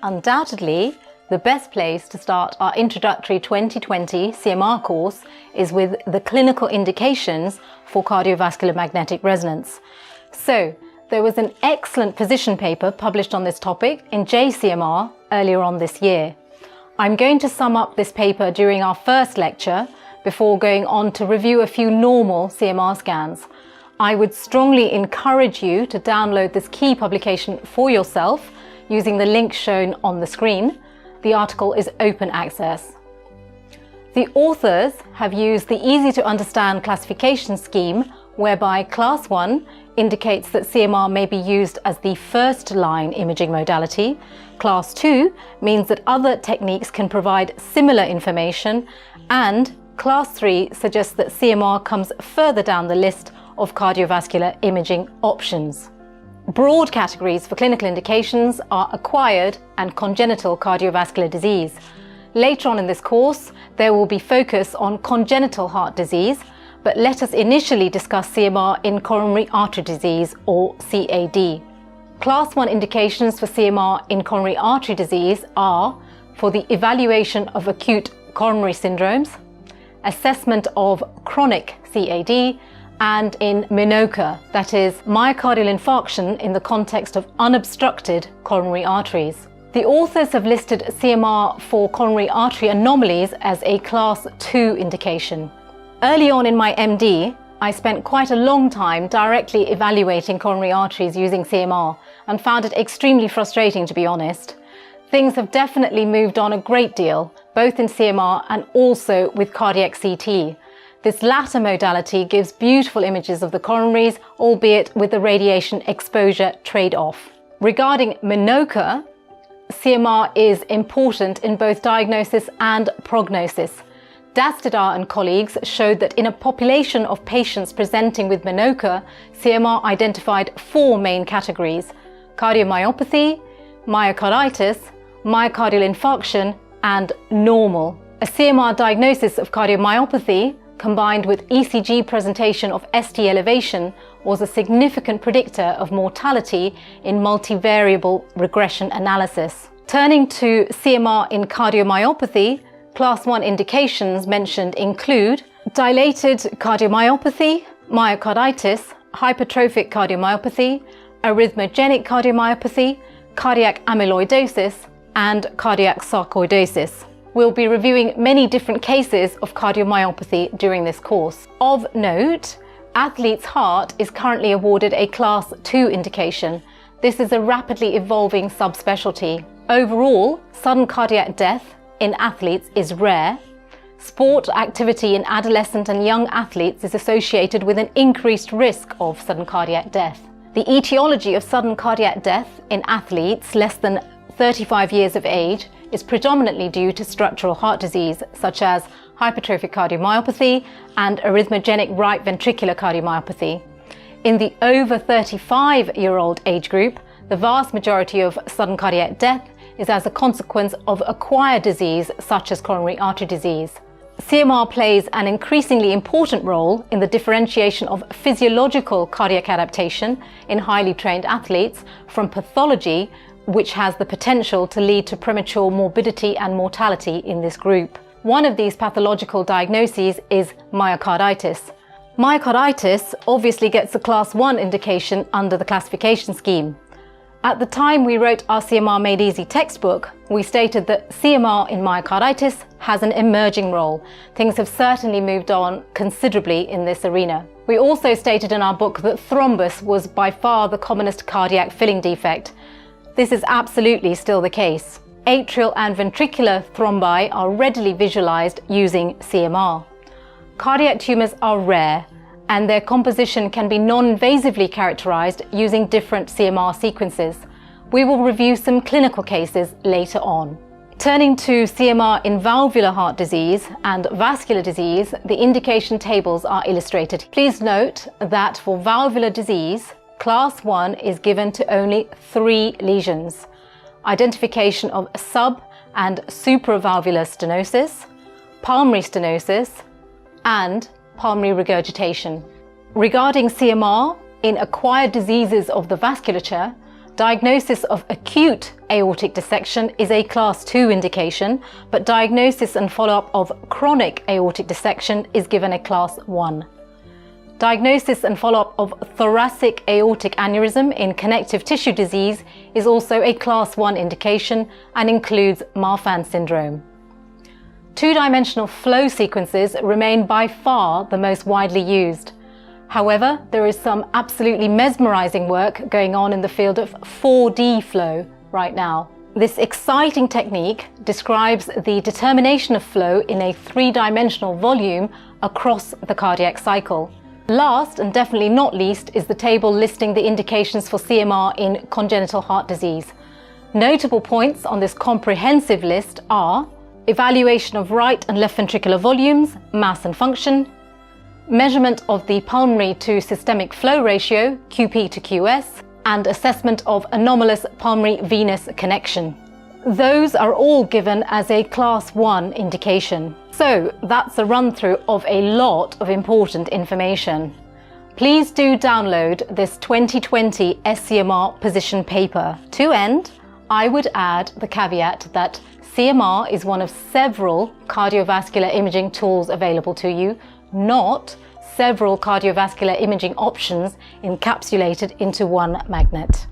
Undoubtedly, the best place to start our introductory 2020 CMR course is with the clinical indications for cardiovascular magnetic resonance. So, there was an excellent position paper published on this topic in JCMR earlier on this year. I'm going to sum up this paper during our first lecture before going on to review a few normal CMR scans. I would strongly encourage you to download this key publication for yourself using the link shown on the screen. The article is open access. The authors have used the easy-to-understand classification scheme whereby Class 1 indicates that CMR may be used as the first-line imaging modality. Class 2 means that other techniques can provide similar information, and Class 3 suggests that CMR comes further down the list of cardiovascular imaging options. Broad categories for clinical indications are acquired and congenital cardiovascular disease. Later on in this course, there will be focus on congenital heart disease, but let us initially discuss CMR in coronary artery disease, or CAD. Class 1 indications for CMR in coronary artery disease are for the evaluation of acute coronary syndromes, assessment of chronic CAD, and in MINOCA, that is myocardial infarction in the context of unobstructed coronary arteries. The authors have listed CMR for coronary artery anomalies as a Class 2 indication. Early on in my MD, I spent quite a long time directly evaluating coronary arteries using CMR and found it extremely frustrating, to be honest. Things have definitely moved on a great deal, both in CMR and also with cardiac CT. This latter modality gives beautiful images of the coronaries, albeit with the radiation exposure trade-off. Regarding MINOCA, CMR is important in both diagnosis and prognosis. Dastidar and colleagues showed that in a population of patients presenting with MINOCA, CMR identified 4 main categories: cardiomyopathy, myocarditis, myocardial infarction, and normal. A CMR diagnosis of cardiomyopathy combined with ECG presentation of ST elevation was a significant predictor of mortality in multivariable regression analysis. Turning to CMR in cardiomyopathy, Class 1 indications mentioned include dilated cardiomyopathy, myocarditis, hypertrophic cardiomyopathy, arrhythmogenic cardiomyopathy, cardiac amyloidosis, and cardiac sarcoidosis. We'll be reviewing many different cases of cardiomyopathy during this course. Of note, athlete's heart is currently awarded a Class 2 indication. This is a rapidly evolving subspecialty. Overall, sudden cardiac death in athletes is rare. Sport activity in adolescent and young athletes is associated with an increased risk of sudden cardiac death. The etiology of sudden cardiac death in athletes less than 35 years of age is predominantly due to structural heart disease such as hypertrophic cardiomyopathy and arrhythmogenic right ventricular cardiomyopathy. In the over 35-year-old age group, the vast majority of sudden cardiac death is as a consequence of acquired disease such as coronary artery disease. CMR plays an increasingly important role in the differentiation of physiological cardiac adaptation in highly trained athletes from pathology, which has the potential to lead to premature morbidity and mortality in this group. One of these pathological diagnoses is myocarditis. Myocarditis obviously gets a Class 1 indication under the classification scheme. At the time we wrote our CMR Made Easy textbook, we stated that CMR in myocarditis has an emerging role. Things have certainly moved on considerably in this arena. We also stated in our book that thrombus was by far the commonest cardiac filling defect. This is absolutely still the case. Atrial and ventricular thrombi are readily visualized using CMR. Cardiac tumors are rare, and their composition can be non-invasively characterized using different CMR sequences. We will review some clinical cases later on. Turning to CMR in valvular heart disease and vascular disease, the indication tables are illustrated. Please note that for valvular disease, Class 1 is given to only 3 lesions: identification of sub- and supravalvular stenosis, pulmonary stenosis, and pulmonary regurgitation. Regarding CMR in acquired diseases of the vasculature, Diagnosis of acute aortic dissection is a Class 2 indication, but diagnosis and follow-up of chronic aortic dissection is given a Class 1. Diagnosis and follow-up of thoracic aortic aneurysm in connective tissue disease is also a Class 1 indication and includes Marfan syndrome. Two-dimensional flow sequences remain by far the most widely used. However, there is some absolutely mesmerizing work going on in the field of 4D flow right now. This exciting technique describes the determination of flow in a three-dimensional volume across the cardiac cycle. Last and definitely not least is the table listing the indications for CMR in congenital heart disease. Notable points on this comprehensive list are evaluation of right and left ventricular volumes, mass and function, measurement of the pulmonary to systemic flow ratio, QP to QS, and assessment of anomalous pulmonary venous connection. Those are all given as a Class 1 indication. So that's a run-through of a lot of important information. Please do download this 2020 SCMR position paper. To end, I would add the caveat that CMR is one of several cardiovascular imaging tools available to you, not several cardiovascular imaging options encapsulated into one magnet.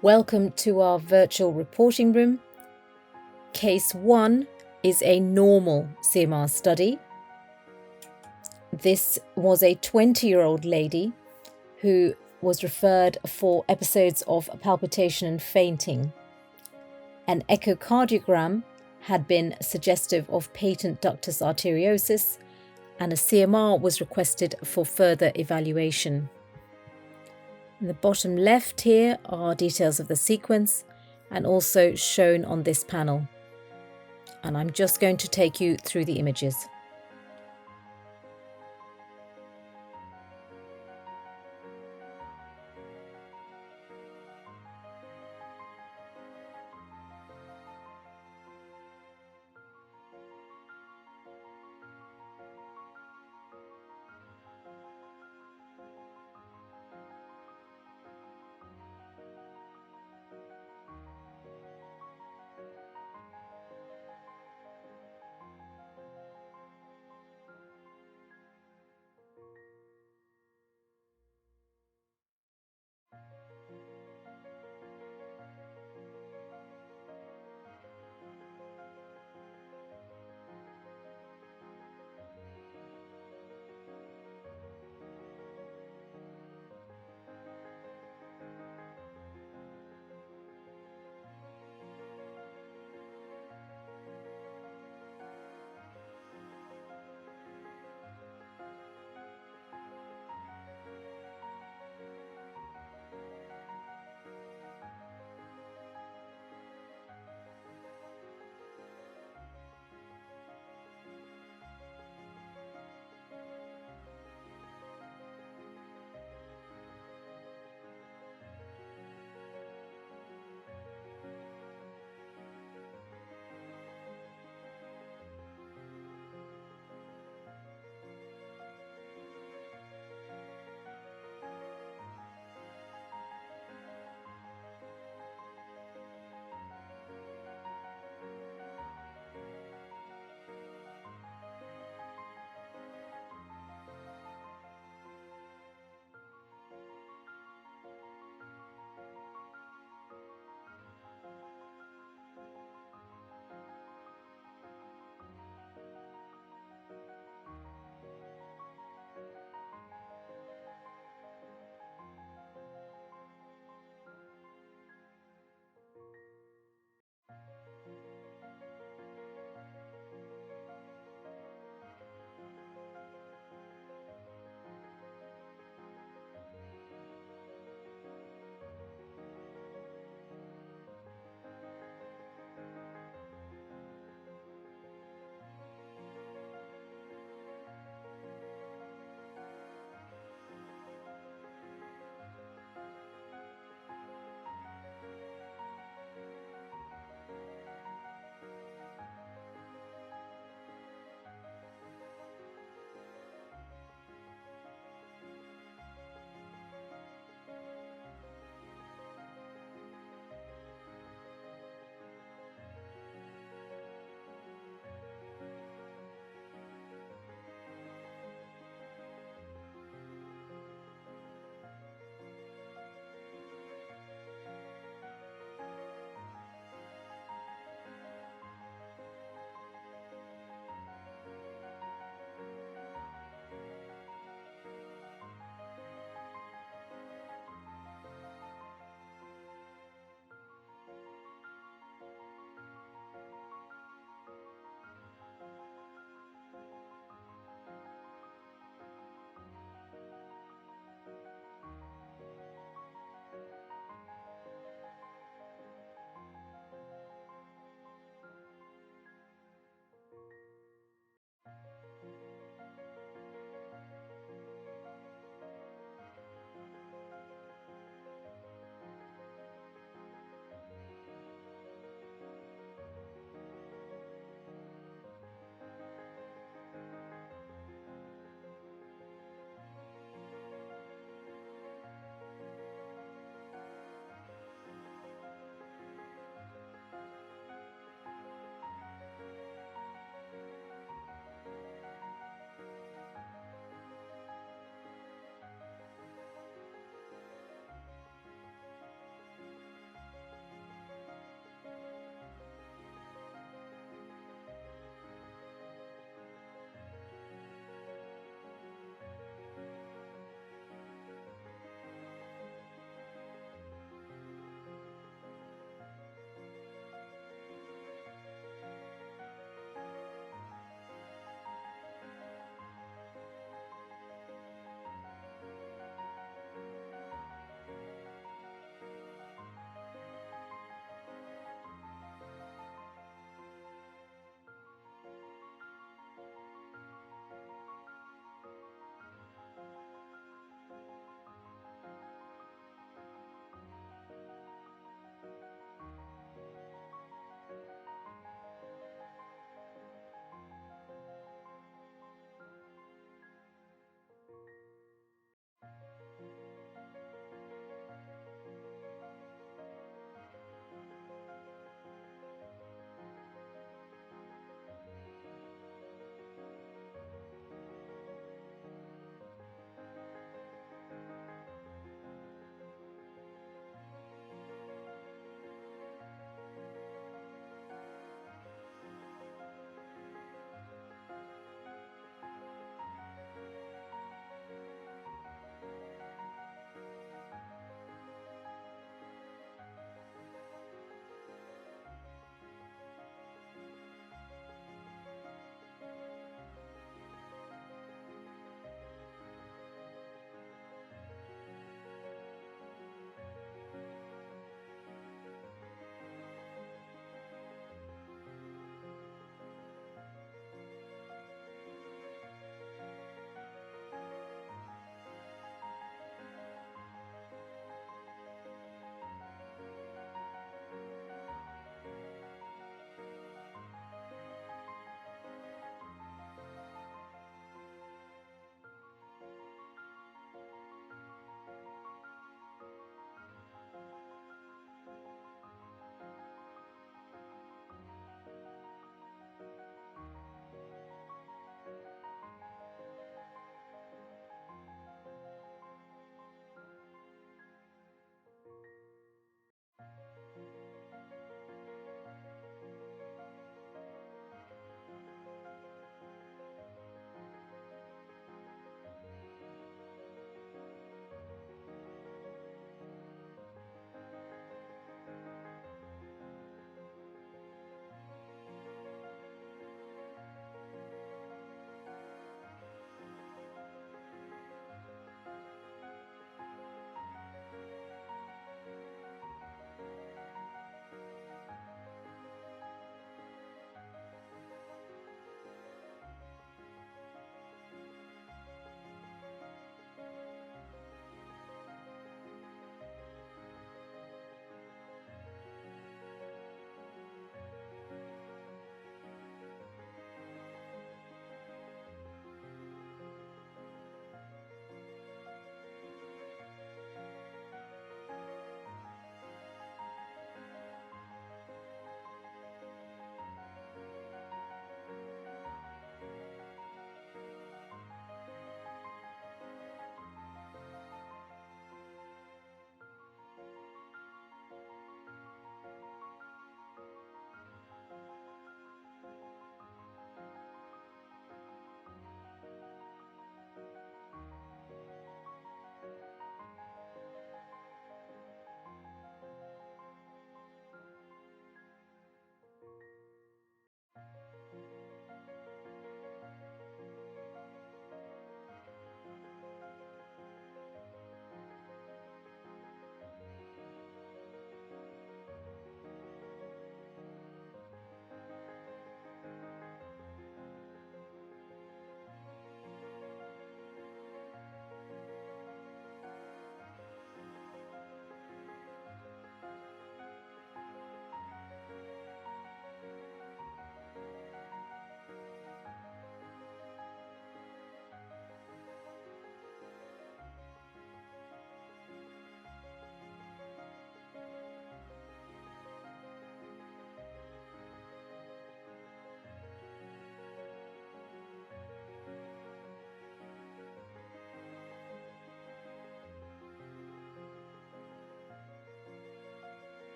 Welcome to our virtual reporting room. Case 1 is a normal CMR study. This was a 20-year-old lady who was referred for episodes of palpitation and fainting. An echocardiogram had been suggestive of patent ductus arteriosus, and a CMR was requested for further evaluation. In the bottom left here are details of the sequence and also shown on this panel. And I'm just going to take you through the images.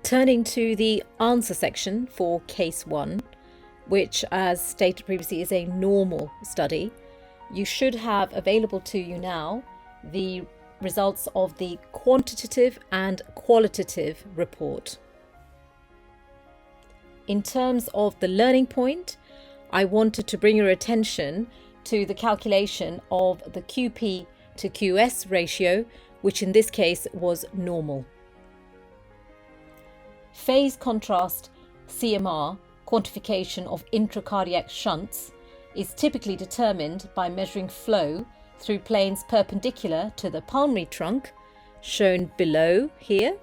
Turning to the answer section for case 1, which as stated previously is a normal study, you should have available to you now the results of the quantitative and qualitative report. In terms of the learning point, I wanted to bring your attention to the calculation of the QP to QS ratio, which in this case was normal. Phase contrast CMR, quantification of intracardiac shunts, is typically determined by measuring flow through planes perpendicular to the pulmonary trunk, shown below here,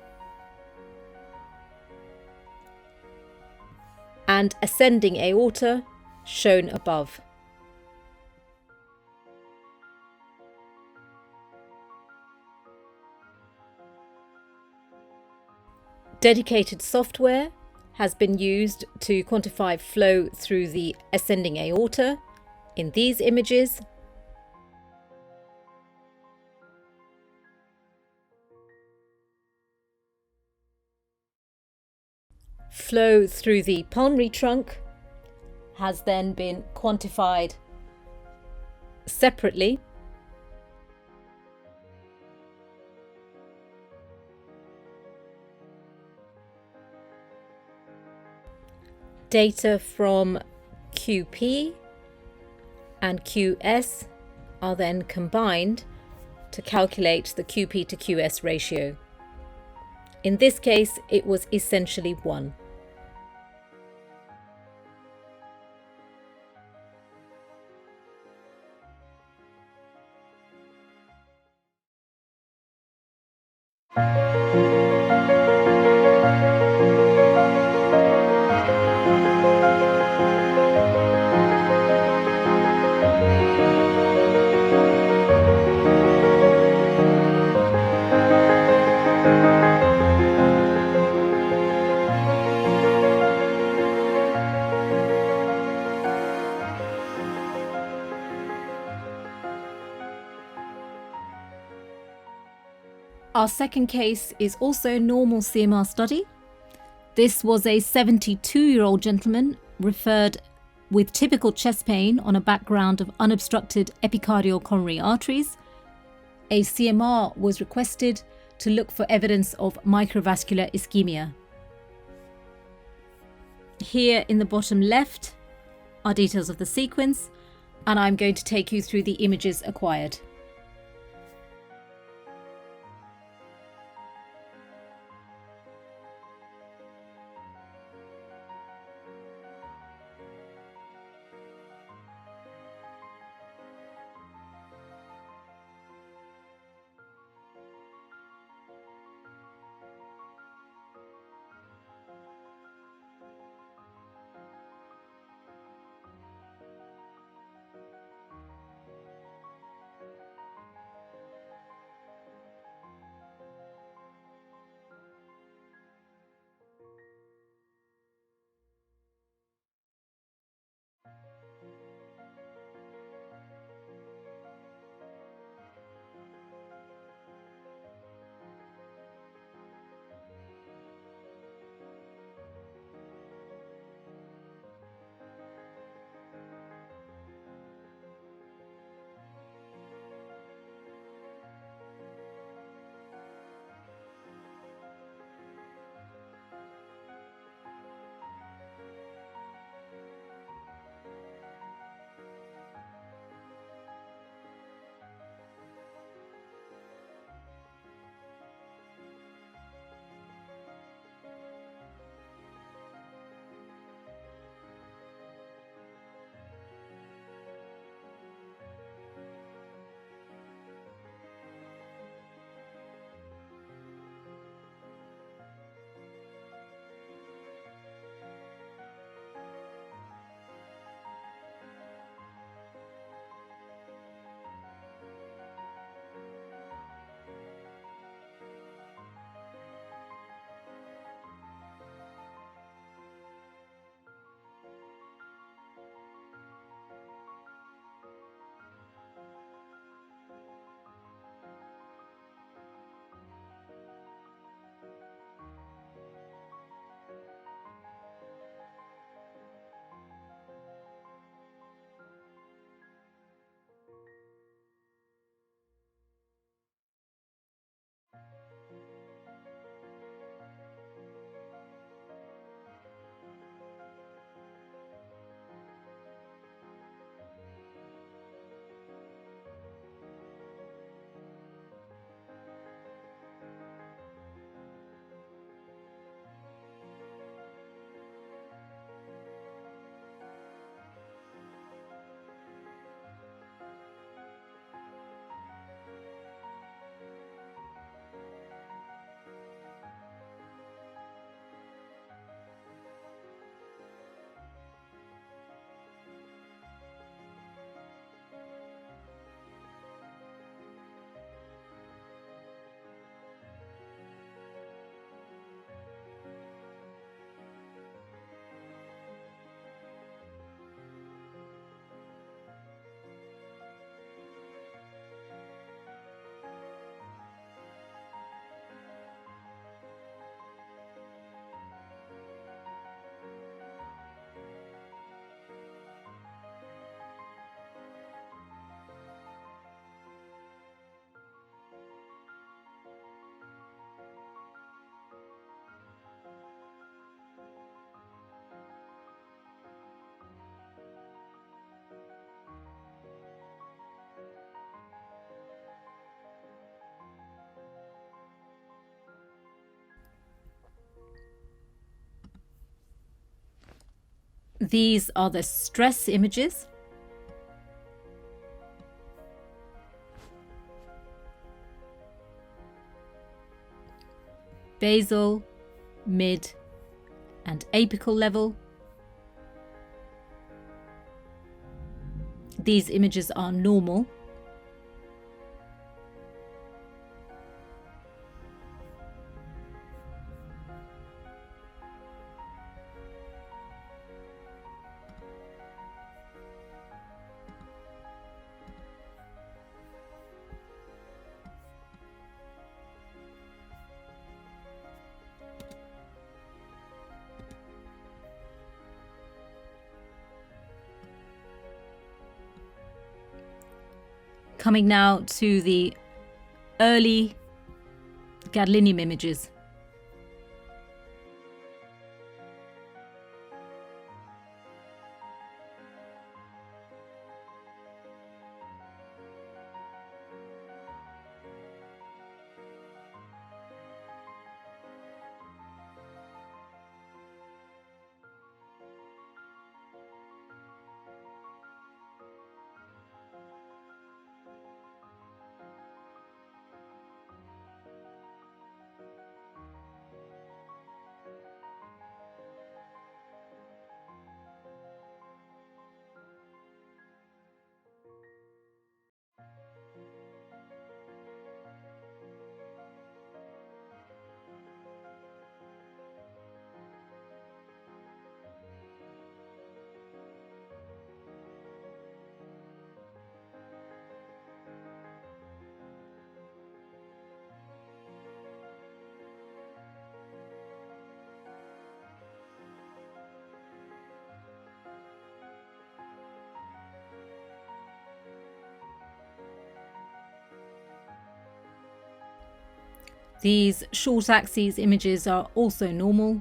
and ascending aorta, shown above. Dedicated software has been used to quantify flow through the ascending aorta in these images. Flow through the pulmonary trunk has then been quantified separately. Data from QP and QS are then combined to calculate the QP to QS ratio. In this case, it was essentially 1. Our second case is also a normal CMR study. This was a 72-year-old gentleman referred with typical chest pain on a background of unobstructed epicardial coronary arteries. A CMR was requested to look for evidence of microvascular ischemia. Here in the bottom left are details of the sequence, and I'm going to take you through the images acquired. These are the stress images. Basal, mid, and apical level. These images are normal. Coming now to the early gadolinium images. These short axes images are also normal.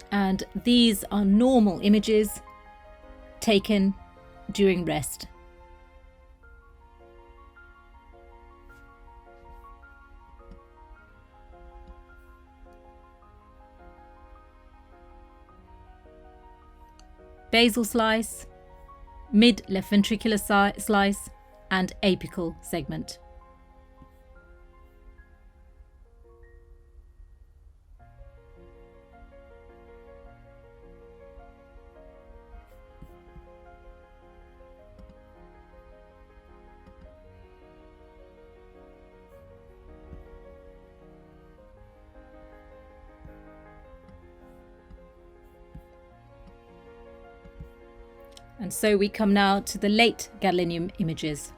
And these are normal images taken during rest. Basal slice, mid left ventricular slice, and apical segment. And so we come now to the late gadolinium images.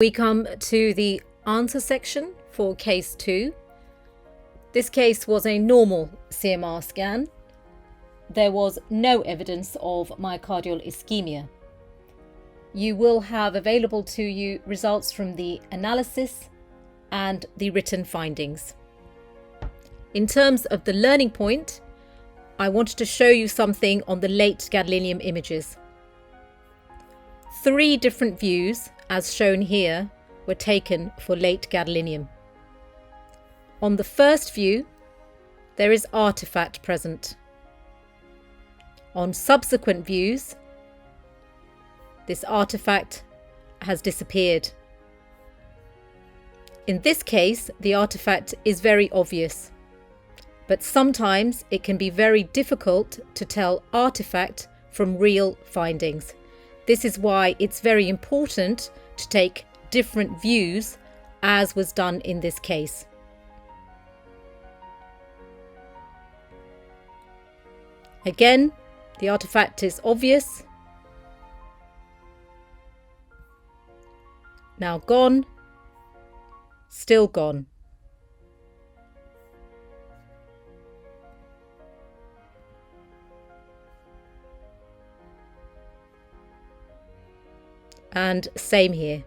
We come to the answer section for case 2. This case was a normal CMR scan. There was no evidence of myocardial ischemia. You will have available to you results from the analysis and the written findings. In terms of the learning point, I wanted to show you something on the late gadolinium images. 3 different views, as shown here, were taken for late gadolinium. On the first view, there is artifact present. On subsequent views, this artifact has disappeared. In this case, the artifact is very obvious, but sometimes it can be very difficult to tell artifact from real findings. This is why it's very important to take different views, as was done in this case. Again, the artifact is obvious. Now gone, still gone. And same here.